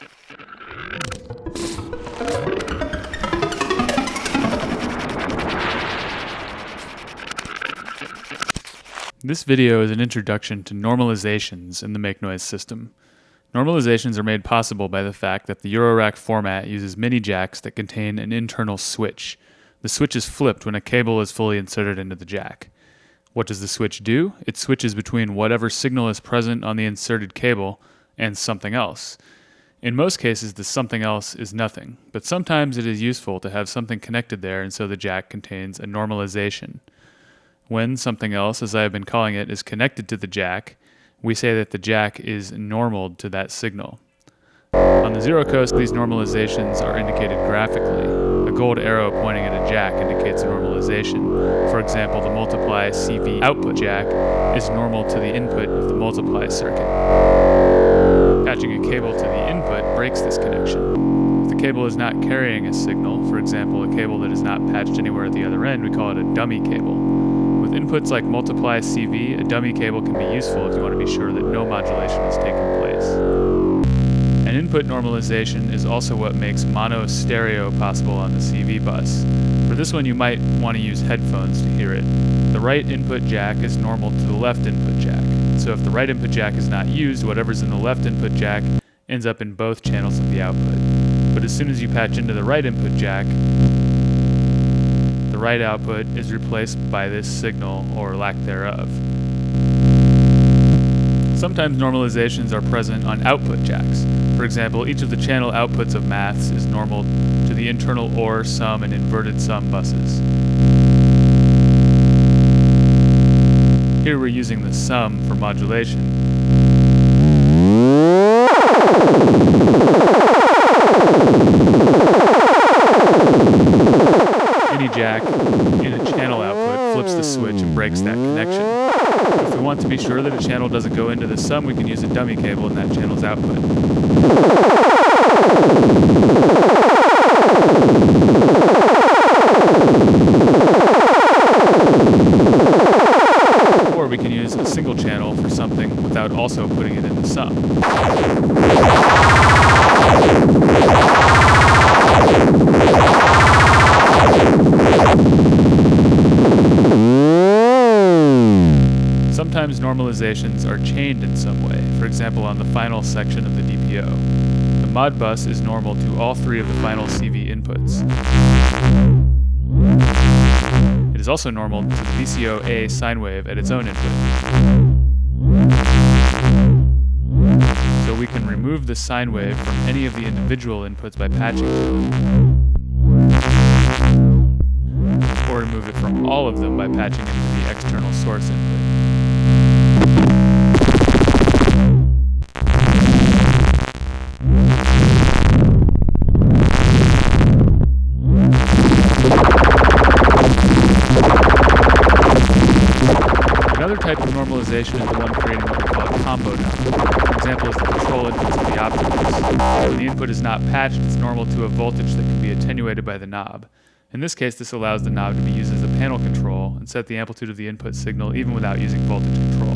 This video is an introduction to normalizations in the Make Noise system. Normalizations are made possible by the fact that the Eurorack format uses mini jacks that contain an internal switch. The switch is flipped when a cable is fully inserted into the jack. What does the switch do? It switches between whatever signal is present on the inserted cable and something else. In most cases, the something else is nothing, but sometimes it is useful to have something connected there, and so the jack contains a normalization. When something else, as I have been calling it, is connected to the jack, we say that the jack is normaled to that signal. On the zero coast, these normalizations are indicated graphically. A gold arrow pointing at a jack indicates a normalization. For example, the multiply CV output jack is normal to the input of the multiply circuit. Patching a cable to the input breaks this connection. If the cable is not carrying a signal, for example, a cable that is not patched anywhere at the other end, we call it a dummy cable. With inputs like multiply CV, a dummy cable can be useful if you want to be sure that no modulation is taking place. An input normalization is also what makes mono stereo possible on the CV bus. For this one, you might want to use headphones to hear it. The right input jack is normal to the left input jack. So if the right input jack is not used, whatever's in the left input jack ends up in both channels of the output. But as soon as you patch into the right input jack, the right output is replaced by this signal or lack thereof. Sometimes normalizations are present on output jacks. For example, each of the channel outputs of maths is normal to the internal OR, sum, and inverted sum buses. Here we're using the sum for modulation. Any jack in a channel output flips the switch and breaks that connection. If we want to be sure that a channel doesn't go into the sum, we can use a dummy cable in that channel's output. Or we can use a single channel for something without also putting it in the sum. Sometimes normalizations are chained in some way, for example on the final section of the DPO. The mod bus is normal to all three of the final CV inputs. It is also normal to the VCO-A sine wave at its own input. So we can remove the sine wave from any of the individual inputs by patching to them, or remove it from all of them by patching into the external source input. Another type of normalization is the one creating what we call a combo knob. An example is the control inputs of the optimals. When the input is not patched, it's normal to a voltage that can be attenuated by the knob. In this case, this allows the knob to be used as a panel control and set the amplitude of the input signal even without using voltage control.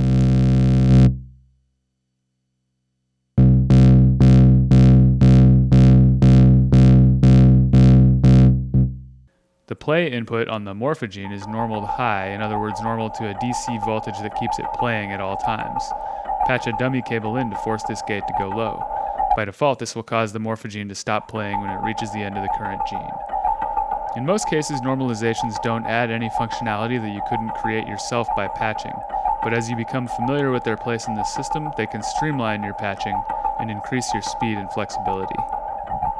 The play input on the morphogene is normal to high, in other words, normal to a DC voltage that keeps it playing at all times. Patch a dummy cable in to force this gate to go low. By default, this will cause the morphogene to stop playing when it reaches the end of the current gene. In most cases, normalizations don't add any functionality that you couldn't create yourself by patching, but as you become familiar with their place in the system, they can streamline your patching and increase your speed and flexibility.